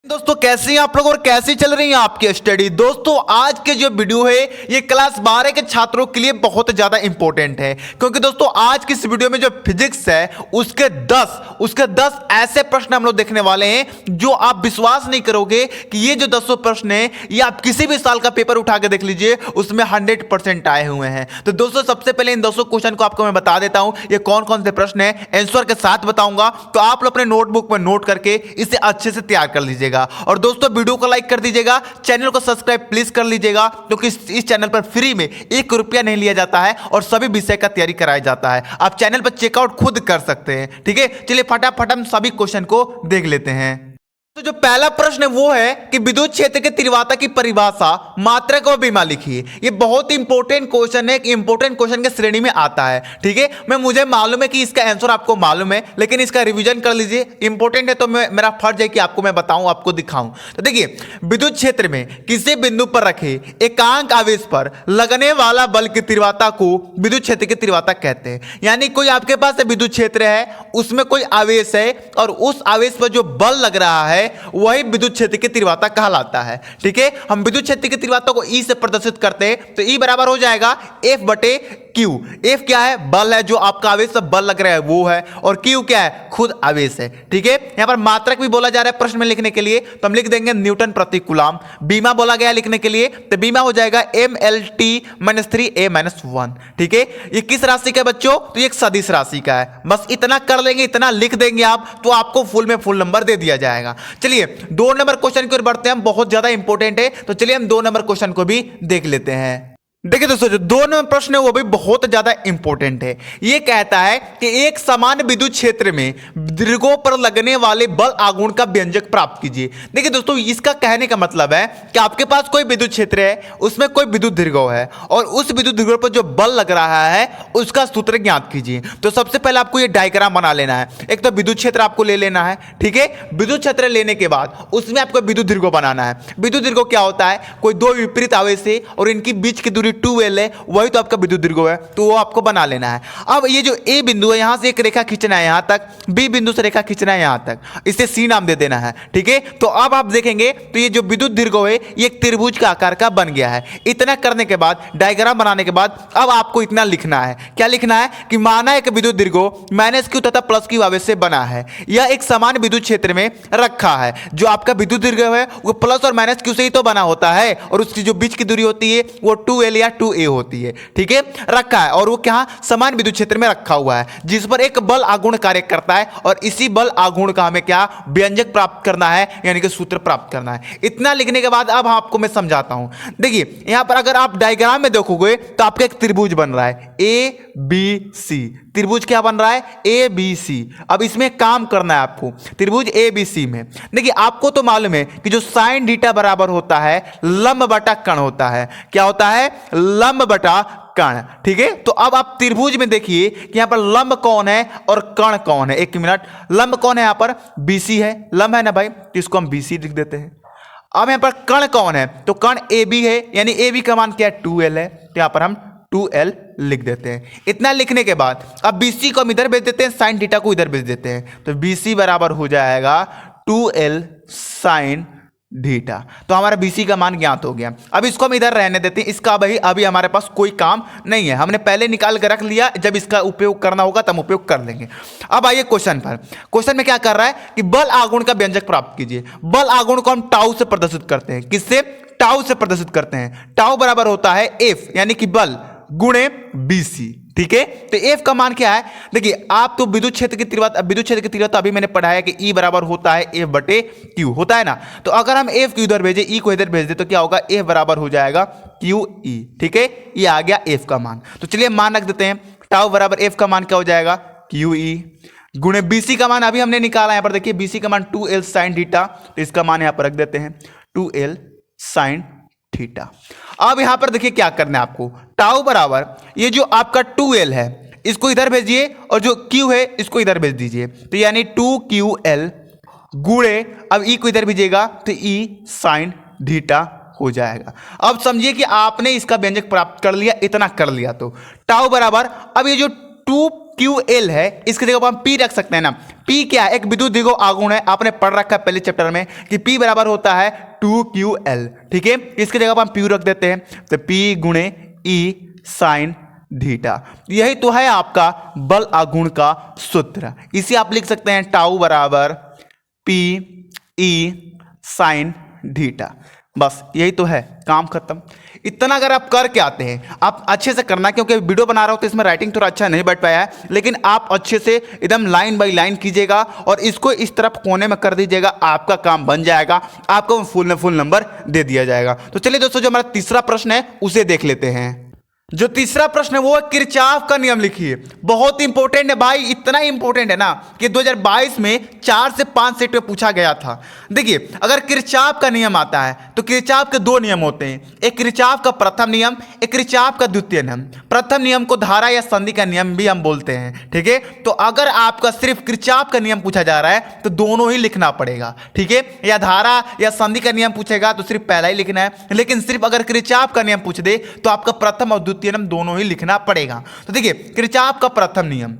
दोस्तों कैसे हैं आप लोग और कैसी चल रही है आपकी स्टडी। दोस्तों आज के जो वीडियो है ये क्लास 12 के छात्रों के लिए बहुत ज्यादा इंपॉर्टेंट है, क्योंकि दोस्तों आज की इस वीडियो में जो फिजिक्स है उसके 10 ऐसे प्रश्न हम लोग देखने वाले हैं जो आप विश्वास नहीं करोगे कि ये जो 10 प्रश्न है ये आप किसी भी साल का पेपर उठा के देख लीजिए उसमें 100% आए हुए हैं। तो दोस्तों सबसे पहले इन 200 क्वेश्चन को आपको मैं बता देता हूं ये कौन कौन से प्रश्न है, आंसर के साथ बताऊंगा, तो आप लोग अपने नोटबुक में नोट करके इसे अच्छे से तैयार कर लीजिएगा। और दोस्तों वीडियो को लाइक कर दीजिएगा, चैनल को सब्सक्राइब प्लीज कर लीजिएगा, क्योंकि इस चैनल पर फ्री में 1 रुपया नहीं लिया जाता है और सभी विषय का तैयारी कराया जाता है। आप चैनल पर चेकआउट खुद कर सकते हैं। ठीक है, चलिए फटाफट हम सभी क्वेश्चन को देख लेते हैं। तो जो पहला प्रश्न है वो है कि विद्युत क्षेत्र के तीव्रता की परिभाषा मात्रक और बीमा लिखिए। ये बहुत इंपॉर्टेंट क्वेश्चन है, इंपॉर्टेंट क्वेश्चन के श्रेणी में आता है। ठीक है, मुझे मालूम है कि इसका आंसर आपको मालूम है, लेकिन इसका रिवीजन कर लीजिए, इंपॉर्टेंट है तो मेरा फर्ज है कि आपको मैं बताऊं, आपको दिखाऊं। तो देखिए, विद्युत क्षेत्र में किसी बिंदु पर रखे एकांक आवेश पर लगने वाला बल की तीव्रता को विद्युत क्षेत्र की तीव्रता कहते हैं। यानी कोई आपके पास विद्युत क्षेत्र है, उसमें कोई आवेश है और उस आवेश पर जो बल लग रहा है वही विद्युत क्षेत्र की तीव्रता कहलाता है। ठीक है, हम विद्युत क्षेत्र की तीव्रता को E से प्रदर्शित करते हैं, तो E बराबर हो जाएगा F बटे Q। F क्या है? बल है, जो आपका आवेश पर बल लग रहा है वो है, और Q क्या है? खुद आवेश है। ठीक है, यहां पर मात्रक भी बोला जा रहा है प्रश्न में लिखने के लिए, तो हम लिख देंगे न्यूटन प्रति कूलम। बीमा बोला गया लिखने के लिए, तो बीमा हो जाएगा MLT-3A-1। ठीक है, ये किस राशि का है बच्चों? तो ये एक सदिश राशि का है। बस इतना कर लेंगे, इतना लिख देंगे आप, तो आपको फुल में फुल नंबर दे दिया जाएगा। चलिए 2 नंबर क्वेश्चन की ओर बढ़ते हैं, बहुत ज्यादा इंपॉर्टेंट है, तो चलिए हम 2 नंबर क्वेश्चन को भी देख लेते हैं। देखिए दोस्तों, जो 2 नंबर प्रश्न है वो भी बहुत ज्यादा इंपॉर्टेंट है। ये कहता है कि एक समान विद्युत क्षेत्र में दीर्घों पर लगने वाले बल आघूर्ण का व्यंजक प्राप्त कीजिए। देखिए दोस्तों, इसका कहने का मतलब है कि आपके पास कोई विद्युत क्षेत्र है, उसमें कोई विद्युत दीर्घों है और उस विद्युत दीर्घों पर जो बल लग रहा है उसका सूत्र ज्ञात कीजिए। तो सबसे पहले आपको ये डायग्राम बना लेना है। एक तो विद्युत क्षेत्र आपको ले लेना है। ठीक है, विद्युत क्षेत्र लेने के बाद उसमें आपको विद्युत दीर्घों बनाना है। विद्युत दीर्घों क्या होता है? कोई 2 विपरीत आवेश है और इनकी बीच की दूरी 2L है, वही तो आपका विद्युत दीर्घ है, तो वो आपको बना लेना है। अब ये जो A बिंदु है, यहां से एक रेखा खींचना है यहां तक, B बिंदु से रेखा खींचना है यहां तक, इसे C नाम दे देना है। ठीक है, तो अब आप देखेंगे तो ये जो विद्युत दीर्घ है ये एक त्रिभुज का आकार का बन गया है। इतना करने के बाद, डायग्राम बनाने के बाद, अब आपको इतना लिखना है। क्या लिखना है? कि माना एक विद्युत दीर्घ -Q तथा +Q आवेश से बना है, यह एक समान विद्युत क्षेत्र में रखा है। जो आपका विद्युत दीर्घ है वो प्लस और -Q से ही तो बना होता है, और उसकी जो बीच की दूरी होती है वो 2L या 2A होती है। ठीक है, रखा है, और वो क्या? समान विद्युत क्षेत्र में रखा हुआ है, जिस पर एक बल आघूर्ण कार्य करता है, और इसी बल आघूर्ण का हमें क्या? व्यंजक प्राप्त करना है, यानी कि सूत्र प्राप्त करना है। इतना लिखने के बाद अब आपको मैं समझाता हूं। देखिए यहां पर अगर आप डायग्राम में देखोगे तो आपका एक त्रिभुज बन रहा है ABC। त्रिभुज क्या बन रहा है? ABC। अब इसमें काम करना है आपको, त्रिभुज ABC में। देखिए आपको तो मालूम है कि जो साइन थीटा बराबर होता है लंब बटा कर्ण होता है। क्या होता है? लंब बटा कर्ण। ठीक है, तो अब आप त्रिभुज में देखिए कि यहां पर लंब कौन है और कर्ण कौन है। 1 मिनट, लंब कौन है? यहां पर BC है, लंब है ना भाई, तो इसको हम BC लिख देते हैं। अब यहां पर कर्ण कौन है? तो कर्ण AB है, यानी AB का मान क्या है? 2L है, तो यहां पर हम 2L लिख देते हैं। इतना लिखने के बाद अब BC को हम इधर भेज देते हैं, साइन थीटा को इधर भेज देते हैं, तो BC बराबर हो जाएगा 2L साइन थीटा। तो हमारा BC का मान ज्ञात हो गया। अब इसको हम इधर रहने देते हैं, इसका अभी हमारे पास कोई काम नहीं है, हमने पहले निकाल कर रख लिया, जब इसका उपयोग करना होगा तब उपयोग कर लेंगे। अब आइए क्वेश्चन पर। क्वेश्चन में क्या कर रहा है कि बल आघूर्ण का व्यंजक प्राप्त कीजिए। बल आघूर्ण को हम टाउ से प्रदर्शित करते हैं। किससे? टाउ से प्रदर्शित करते हैं। टाउ बराबर होता है F, यानी कि बल गुणे BC। ठीक है, तो F का मान क्या है? देखिए आप तो विद्युत क्षेत्र की तीव्रता अभी मैंने पढ़ाया कि E बराबर होता है F बटे Q, होता है ना। तो अगर हम F को इधर भेजे, E को इधर भेज दे, तो क्या होगा? F बराबर हो जाएगा QE। ठीक है, ये आ गया F का मान। तो चलिए मान रख देते हैं, टाउ बराबर F का मान क्या हो जाएगा? QE गुणे BC का मान अभी हमने निकाला। यहां पर देखिए BC का मान 2L साइन थीटा, तो इसका मान यहां पर रख देते हैं 2L साइन थीटा। अब यहां पर देखिए क्या करना है आपको, टाउ बराबर ये जो आपका 2L है इसको इधर भेजिए, और जो Q है इसको इधर भेज दीजिए, तो यानी 2QL गुणे, अब E को इधर भेजिएगा तो E साइन थीटा हो जाएगा। अब समझिए कि आपने इसका व्यंजक प्राप्त कर लिया, इतना कर लिया, तो टाउ बराबर अब ये जो 2 क्यू एल है, इसकी जगह पर हम पी रख सकते हैं ना। पी क्या है? एक विद्युत द्विध्रुव आघूर्ण है, आपने पढ़ रखा है पहले चैप्टर में कि पी बराबर होता है 2QL। ठीक है, इसकी जगह पर हम पी रख देते हैं, तो पी गुणे ई साइन थीटा। यही तो है आपका बल आघूर्ण का सूत्र। इसे आप लिख सकते हैं टाउ बराबर पी ई साइन थीटा। बस यही तो है, काम खत्म। इतना अगर आप करके आते हैं, आप अच्छे से करना, क्योंकि वीडियो बना रहा हूं तो इसमें राइटिंग थोड़ा अच्छा नहीं बैठ पाया है, लेकिन आप अच्छे से एकदम लाइन बाय लाइन कीजिएगा और इसको इस तरफ कोने में कर दीजिएगा, आपका काम बन जाएगा, आपको फुल नंबर दे दिया जाएगा। तो चलिए दोस्तों, जो हमारा तीसरा प्रश्न है उसे देख लेते हैं। जो तीसरा प्रश्न है वो है किरचॉफ का नियम लिखिए। बहुत इंपॉर्टेंट है भाई, इतना इंपॉर्टेंट है ना कि 2022 में 4 से 5 सेट में पूछा गया था। देखिए, अगर किरचॉफ का नियम आता है तो किरचॉफ के दो नियम होते हैं, एक किरचॉफ का प्रथम नियम, एक किरचॉफ का द्वितीय नियम। प्रथम नियम को धारा या संधि का नियम भी हम बोलते हैं। ठीक है, तो अगर आपका सिर्फ किरचॉफ का नियम पूछा जा रहा है तो दोनों ही लिखना पड़ेगा। ठीक है, या धारा या संधि का नियम पूछेगा तो सिर्फ पहला ही लिखना है, लेकिन सिर्फ अगर किरचॉफ का नियम पूछ दे तो आपका प्रथम और नियम दोनों ही लिखना पड़ेगा। तो देखिए, किरचॉफ का प्रथम नियम,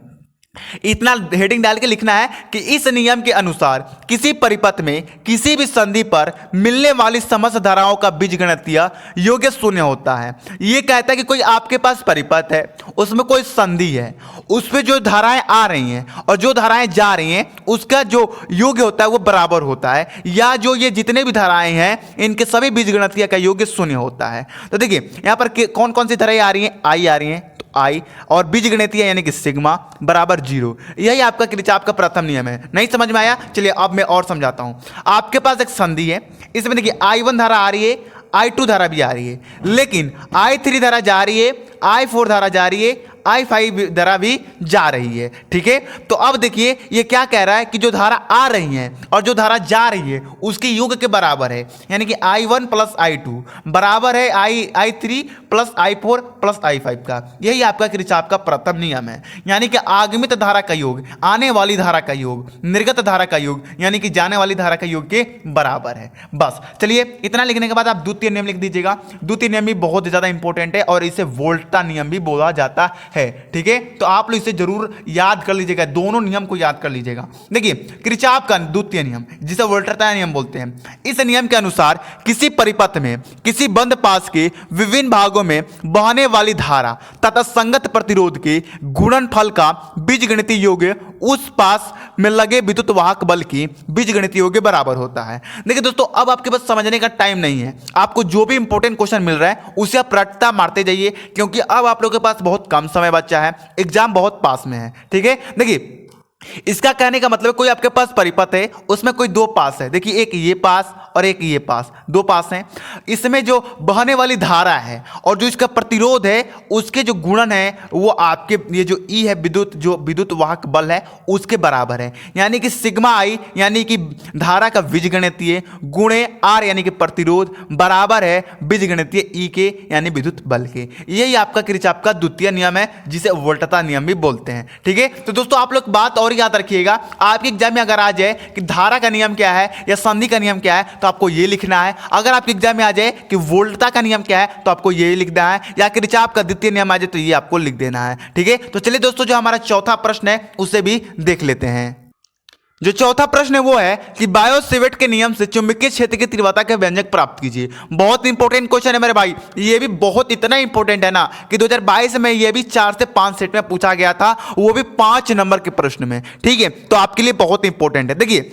इतना हेडिंग डाल के लिखना है कि इस नियम के अनुसार किसी परिपथ में किसी भी संधि पर मिलने वाली समस्त धाराओं का बीजगणितीय योग्य शून्य होता है। यह कहता है कि कोई आपके पास परिपथ है, उसमें कोई संधि है, उसमें जो धाराएं आ रही हैं और जो धाराएं जा रही हैं उसका जो योग्य होता है वो बराबर होता है, या जो ये जितने भी धाराएं हैं इनके सभी बीजगणितीय का योग्य शून्य होता है। तो देखिए, यहां पर कौन कौन सी धाराएं आ रही हैं? आई आ रही हैं, आई, और बीजगणितीय यानी कि सिग्मा बराबर 0। यही आपका किरचॉफ का प्रथम नियम है। नहीं समझ में आया? चलिए अब मैं और समझाता हूं। आपके पास एक संधि है, इसमें देखिए I1 धारा आ रही है, I2 धारा भी आ रही है, लेकिन I3 धारा जा रही है, I4 धारा जा रही है, I5 धारा भी जा रही है। ठीक है, तो अब देखिए ये क्या कह रहा है कि जो धारा आ रही है और जो धारा जा रही है उसके योग के बराबर है, यानी कि I1 प्लस I2 बराबर है I3 plus I4 plus I5 का। यही आपका किरचॉफ का प्रथम नियम है, यानी कि आगमित धारा का योग आने वाली धारा का योग, निर्गत धारा का योग यानी कि जाने वाली धारा का योग के बराबर है। बस चलिए, इतना लिखने के बाद आप द्वितीय नियम लिख दीजिएगा। द्वितीय नियम भी बहुत ज्यादा इंपॉर्टेंट है और इसे वोल्टा नियम भी बोला जाता है। ठीक है, तो आप लोग इसे जरूर याद कर लीजिएगा, दोनों नियम को याद कर लीजिएगा। देखिए, किरचॉफ का द्वितीय नियम जिसे वोल्टा नियम बोलते हैं, इस नियम के अनुसार किसी परिपथ में किसी बंद पास के विभिन्न भागों में बहने वाली धारा तथा संगत प्रतिरोध के गुणनफल का बीजगणितीय योग उस पास में लगे विद्युत वाहक बल की बीजगणितीय योग बराबर होता है। देखिए दोस्तों, अब आपके पास समझने का टाइम नहीं है, आपको जो भी इंपॉर्टेंट क्वेश्चन मिल रहा है उसे आप रट्टा मारते जाइए, क्योंकि अब आप लोगों के पास बहुत कम समय बचा है, एग्जाम बहुत पास में है। ठीक है, देखिए इसका कहने का मतलब कोई आपके पास परिपथ है, उसमें कोई दो पास है। देखिए, एक ये पास और एक ये पास, दो पास हैं। इसमें जो बहने वाली धारा है और जो इसका प्रतिरोध है उसके जो गुणन है वो आपके ये जो ई है जो विद्युत वाहक बल है उसके बराबर है, यानी कि सिग्मा आई यानी कि धारा का बीजगणितीय गुणे आर यानी कि प्रतिरोध बराबर है बीजगणितीय ई के यानी विद्युत बल के। यही आपका किरचॉफ का द्वितीय नियम है जिसे वोल्टता नियम भी बोलते हैं। ठीक है, तो दोस्तों आप लोग बात और याद रखिएगा, आपके एग्जाम में अगर आ जाए कि धारा का नियम क्या है या संधि का नियम क्या है तो आपको ये लिखना है। अगर आपके एग्जाम में आ जाए कि वोल्टता का नियम क्या है तो आपको ये लिखना है, या किरचॉफ का द्वितीय नियम आ जाए तो ये आपको लिख देना है। ठीक है, तो चलिए दोस्तों, जो हमारा चौथा प्रश्न है उसे भी देख लेते हैं। जो चौथा प्रश्न है वो है कि बायो-सेवर्ट के नियम से चुंबकीय क्षेत्र की तीव्रता का व्यंजक प्राप्त कीजिए। बहुत इंपॉर्टेंट क्वेश्चन है मेरे भाई, ये भी बहुत इतना इंपॉर्टेंट है ना कि 2022 में ये भी 4 से 5 सेट में पूछा गया था, वो भी 5 नंबर के प्रश्न में। ठीक है, तो आपके लिए बहुत इंपॉर्टेंट है। देखिए,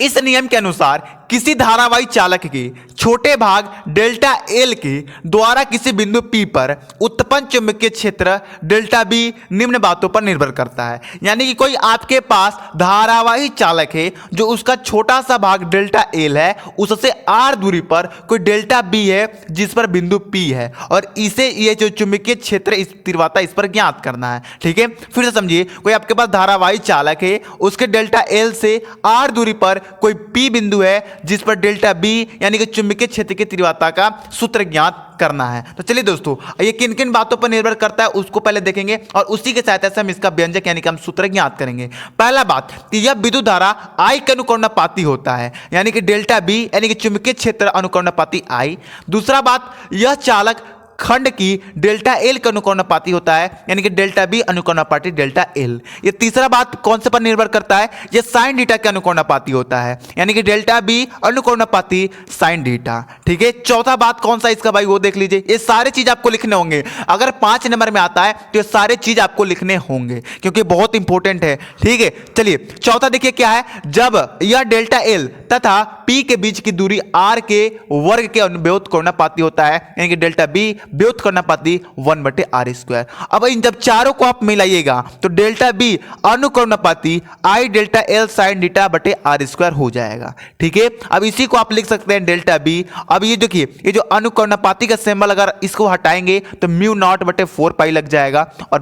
इस नियम के अनुसार किसी धारावाही चालक के छोटे भाग डेल्टा एल के द्वारा किसी बिंदु P पर उत्पन्न चुंबकीय क्षेत्र डेल्टा बी निम्न बातों पर निर्भर करता है। यानी कि कोई आपके पास धारावाही चालक है जो उसका छोटा सा भाग डेल्टा एल है, उससे आर दूरी पर कोई डेल्टा बी है जिस पर बिंदु P है, और इसे ये जो चुंबकीय क्षेत्र इस तीव्रता इस पर ज्ञात करना है। ठीक है, फिर से समझिए, कोई आपके पास धारावाही चालक है, उसके डेल्टा एल से आर दूरी पर कोई P बिंदु है जिस पर डेल्टा बी यानी कि चुंबकीय क्षेत्र की तीव्रता का सूत्र ज्ञात करना है। तो चलिए दोस्तों, ये किन किन बातों पर निर्भर करता है उसको पहले देखेंगे और उसी के सहायता से हम इसका व्यंजक यानी कि हम सूत्र ज्ञात करेंगे। पहला बात, यह विद्युत धारा I के अनुकर्णपाती होता है, यानी कि डेल्टा बी यानी कि चुंबकीय क्षेत्र अनुकर्णपाती I। दूसरा बात, यह चालक खंड की डेल्टा एल का अनुकर्णानुपाती होता है, यानी कि डेल्टा बी अनुकर्णानुपाती डेल्टा एल। ये तीसरा बात कौन से पर निर्भर करता है, ये साइन थीटा के अनुकर्णानुपाती होता है, यानी कि डेल्टा बी अनुकर्णानुपाती साइन थीटा। ठीक है, चौथा बात कौन सा इसका भाई वो देख लीजिए। ये सारे चीज आपको लिखने होंगे, अगर 5 नंबर में आता है तो ये सारे चीज आपको लिखने होंगे क्योंकि बहुत इंपॉर्टेंट है। ठीक है, चलिए चौथा देखिए क्या है, जब यह डेल्टा एल तथा पी के बीच की दूरी आर के वर्ग के व्युत्क्रमानुपाती होता है, यानी कि डेल्टा बी व्युत्क्रमानुपाती 1/r²। अब इन जब चारों को आप मिलाइएगा तो डेल्टा बी अनुकर्णानुपाती आई डेल्टा एल साइन थीटा बटे r² हो जाएगा। ठीक है, अब इसी को आप लिख सकते हैं डेल्टा बी। अब ये देखिए, ये जो अनुकर्णानुपाती का सिंबल अगर इसको हटाएंगे तो म्यू नॉट बटे 4 पाई लग जाएगा और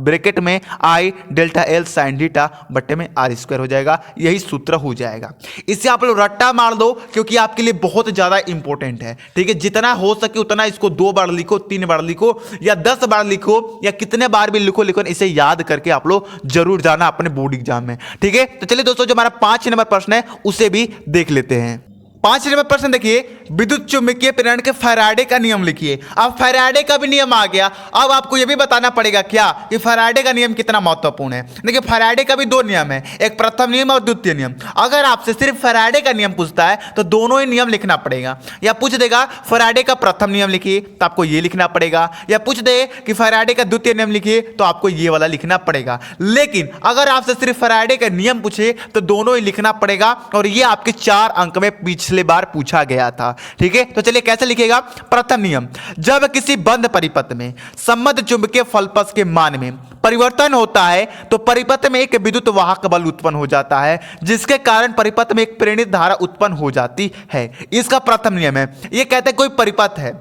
ब्रैकेट में आई डेल्टा एल साइन थीटा बटे में r² हो जाएगा। यही सूत्र हो जाएगा। इससे आप लोग रट्टा मार दो क्योंकि आपके लिए बहुत ज्यादा इंपॉर्टेंट है। ठीक है, जितना हो सके उतना इसको 2 बार लिखो, 3 बार लिखो या 10 बार लिखो या कितने बार भी लिखो, लेकिन इसे याद करके आप लोग जरूर जाना अपने बोर्ड एग्जाम में। ठीक है, तो चलिए दोस्तों, जो हमारा 5 नंबर प्रश्न है उसे भी देख लेते हैं। 5 नंबर प्रश्न देखिए, विद्युत चुंबकीय प्रेरण के फैराडे का नियम लिखिए। अब फैराडे का भी नियम आ गया। अब आपको यह भी बताना पड़ेगा क्या कि फैराडे का नियम कितना महत्वपूर्ण है। देखिए, फैराडे का भी 2 नियम है, एक प्रथम नियम और द्वितीय नियम। अगर आपसे सिर्फ फैराडे का नियम पूछता है तो दोनों ही नियम लिखना पड़ेगा। या पूछ देगा फैराडे का प्रथम नियम लिखिए तो आपको ये लिखना पड़ेगा, या पूछ दे कि फैराडे का द्वितीय नियम लिखिए तो आपको ये वाला लिखना पड़ेगा। लेकिन अगर आपसे सिर्फ फैराडे का नियम पूछे तो दोनों ही लिखना पड़ेगा, और ये आपके 4 अंक में पिछले बार पूछा गया था। ठीक है, तो चलिए कैसे लिखेगा। प्रथम नियम, जब किसी बंद परिपथ में सम्मत चुंबकीय फलपथ के मान में परिवर्तन होता है तो परिपथ में एक विद्युत वाहक बल उत्पन्न हो जाता है, जिसके कारण परिपथ में एक प्रेरित धारा उत्पन्न हो जाती है। इसका प्रथम नियम है। ये कहते हैं कोई परिपथ है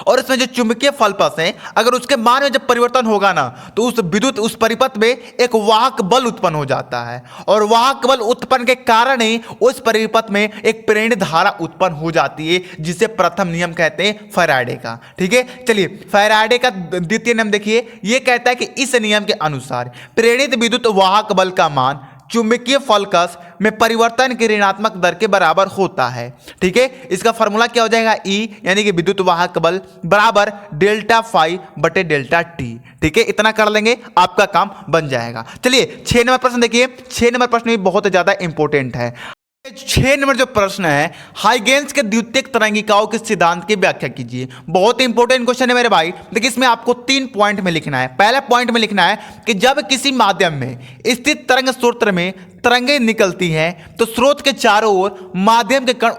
और इसमें जो चुंबकीय फलपथ है, अगर उसके मान में जब परिवर्तन होगा ना तो उस परिपथ में एक वाहक बल उत्पन्न हो जाता है, और वाहक बल उत्पन्न के कारण ही उस परिपथ में एक प्रेरित धारा उत्पन्न हो जाती है, जिसे प्रथम नियम कहते हैं फैराडे का। ठीक है, चलिए फैराडे का द्वितीय नियम देखिए। यह कहता है कि इस नियम के अनुसार प्रेरित विद्युत वाहक बल का मान चुंबकीय फलकस में परिवर्तन के ऋणात्मक दर के बराबर होता है। ठीक है, इसका फॉर्मूला क्या हो जाएगा, ई यानी कि विद्युत वाहक बल बराबर डेल्टा फाई बटे डेल्टा टी। ठीक है, इतना कर लेंगे आपका काम बन जाएगा। चलिए 6 नंबर प्रश्न देखिए। 6 नंबर प्रश्न भी बहुत ज्यादा इंपॉर्टेंट है। 6 नंबर जो प्रश्न है, हाइगेंस के द्वितीयक तरंगिकाओं के सिद्धांत की व्याख्या कीजिए। बहुत इंपॉर्टेंट क्वेश्चन है मेरे भाई। देखिए, इसमें आपको 3 पॉइंट में लिखना है। पहला पॉइंट में लिखना है कि जब किसी माध्यम में स्थित तरंग स्रोत में तरंगें निकलती हैं तो स्रोत के चारों ओर माध्यम के कण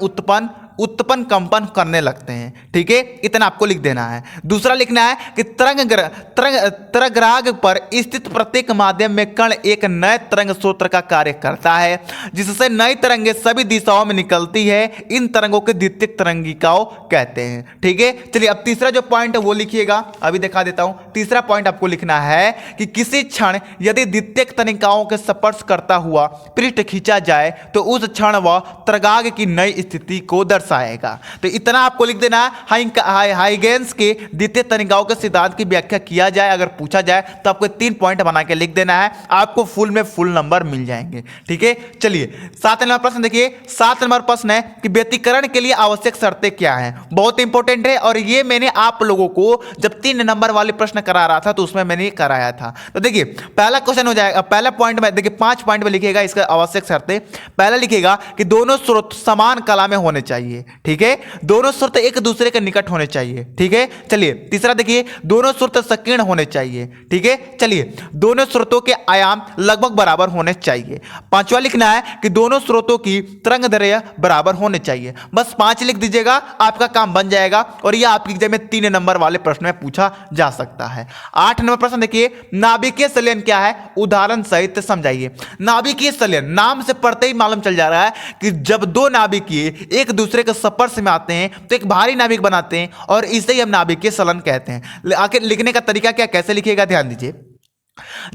उत्पन्न कंपन करने लगते हैं। ठीक है, इतना आपको लिख देना है। दूसरा लिखना है कि तरंगग्राह पर स्थित प्रत्येक माध्यम में कण एक नए तरंग स्रोत का कार्य करता है, जिससे नई तरंगें सभी दिशाओं में निकलती है। इन तरंगों के द्वितीयक तरंगिकाओं कहते हैं। ठीक है, चलिए अब तीसरा जो पॉइंट है वो लिखिएगा, अभी दिखा देता हूं। तीसरा पॉइंट आपको लिखना है कि किसी क्षण यदि द्वितीयक तरंगिकाओं के स्पर्श करता हुआ पृष्ठ खींचा जाए तो उस क्षण वह तरंगाग्र की नई स्थिति को दर्शाएगा। तो इतना आपको लिख देना। हाइगेंस के द्वितीय तरंगिकाओं के सिद्धांत की व्याख्या किया जाए, अगर पूछा जाए तो आपको 3 पॉइंट बना के लिख देना है, आपको फुल में फुल नंबर मिल जाएंगे। ठीक है, चलिए 7 नंबर प्रश्न देखिए। 7 नंबर प्रश्न है कि व्यतिकरण के लिए आवश्यक शर्तें क्या हैं। बहुत इंपॉर्टेंट है, और ये मैंने आप लोगों को जब 3 नंबर वाले प्रश्न करा रहा था तो उसमें मैंने कराया था। तो देखिए पहला क्वेश्चन हो जाएगा, पहला पॉइंट में देखिए 5 पॉइंट में लिखिएगा इसका आवश्यक शर्तें। पहला लिखिएगा कि दोनों स्रोत समान कला में होने चाहिए। ठीक है, दोनों स्रोत एक दूसरे के निकट होने चाहिए। ठीक है, चलिए तीसरा देखिए, दोनों स्रोत संकीर्ण होने चाहिए। ठीक है, चलिए दोनों स्रोतों के आयाम लगभग बराबर होने चाहिए। पांचवा लिखना है कि दोनों स्रोतों की तरंगदैर्घ्य बराबर होने चाहिए। बस 5 लिख दीजिएगा, आपका काम बन जाएगा, और यह आपकी एग्जाम में 3 नंबर वाले प्रश्न में पूछा जा सकता है। 8 नंबर प्रश्न देखिए, नाभिकीय संलयन क्या है, उदाहरण सहित समझाइए। नाभिकीय संलयन नाम से पढ़ते ही मालूम चल जा रहा है कि जब 2 नाभिकीय एक दूसरे के स्पर्श में आते हैं तो एक भारी नाभिक बनाते हैं, और इसे ही हम नाभिकीय संलयन कहते हैं। आखिर लिखने का तरीका क्या, कैसे लिखिएगा, ध्यान दीजिए।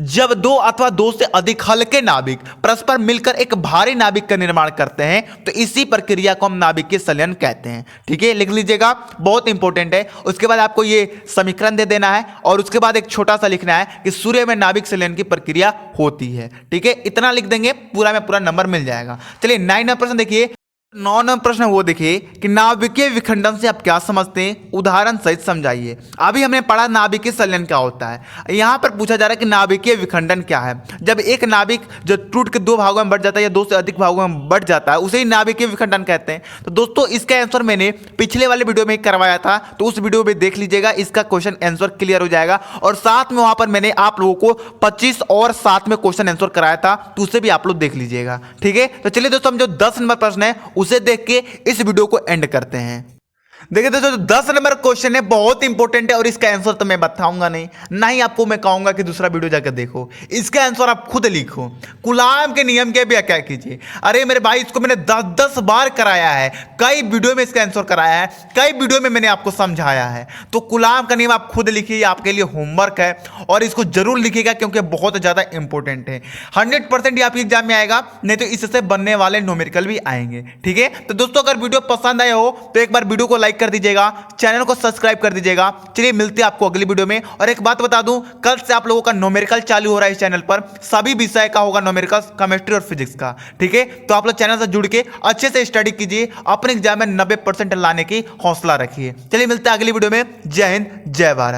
जब 2 अथवा 2 से अधिक हल्के नाभिक परस्पर मिलकर एक भारी नाभिक का निर्माण करते हैं तो इसी प्रक्रिया को हम नाभिकीय संलयन कहते हैं। ठीक है, लिख लीजिएगा, बहुत इंपॉर्टेंट है। उसके बाद आपको ये समीकरण दे देना है, और उसके बाद एक छोटा सा लिखना है कि सूर्य में नाभिक संलयन की प्रक्रिया होती है। ठीक है, इतना लिख देंगे, पूरा में पूरा नंबर मिल जाएगा। चलिए 9 नंबर प्रश्न देखिए। 9 नंबर प्रश्न वो देखिए कि नाभिकीय विखंडन से आप क्या समझते हैं, उदाहरण सहित समझाइए। अभी हमने पढ़ा नाभिकीय संलयन क्या होता है। यहाँ पर पूछा जा रहा है कि नाभिकीय विखंडन क्या है। जब एक नाभिक जो टूट के 2 भागों में बढ़ जाता है या 2 से अधिक भागों में बढ़ जाता है, उसे ही नाभिकीय विखंडन कहते हैं। तो दोस्तों इसका आंसर मैंने पिछले वाले वीडियो में करवाया था, तो उस वीडियो में देख लीजिएगा, इसका क्वेश्चन आंसर क्लियर हो जाएगा। और साथ में वहां पर मैंने आप लोगों को 25 और साथ में क्वेश्चन आंसर कराया था, तो उसे भी आप लोग देख लीजिएगा। ठीक है, तो चलिए दोस्तों हम जो 10 नंबर प्रश्न है उसे देख के इस वीडियो को एंड करते हैं। देखिए दोस्तों 10 नंबर क्वेश्चन है, बहुत इंपॉर्टेंट है और इसका आंसर तो मैं बताऊंगा नहीं, ना ही आपको मैं कहूंगा कि दूसरा वीडियो जाकर देखो। इसका आंसर आप खुद लिखो। कूलाम के नियम के भी क्या कीजिए। अरे मेरे भाई इसको मैंने 10 बार कराया है, कई वीडियो में इसका आंसर कराया है, कई वीडियो में मैंने आपको समझाया है। तो कूलाम का नियम आप खुद लिखिए, आपके लिए होमवर्क है और इसको जरूर लिखिएगा क्योंकि बहुत ज्यादा इंपॉर्टेंट है। 100% ये आपके एग्जाम में आएगा, नहीं तो इससे बनने वाले न्यूमेरिकल भी आएंगे। ठीक है, तो दोस्तों अगर वीडियो पसंद आया हो तो एक बार वीडियो को लाइक कर दीजिएगा, चैनल को सब्सक्राइब कर दीजिएगा। चलिए मिलते हैं आपको अगली वीडियो में। और एक बात बता दूं, कल से आप लोगों का न्यूमेरिकल चालू हो रहा है इस चैनल पर, सभी विषय का होगा न्यूमेरिकल, केमिस्ट्री और फिजिक्स का। ठीक है, तो आप लोग चैनल से जुड़ के अच्छे से स्टडी कीजिए, अपने एग्जाम में 90% लाने की हौसला रखिए। चलिए मिलते हैं अगली वीडियो में। जय हिंद, जय भारत।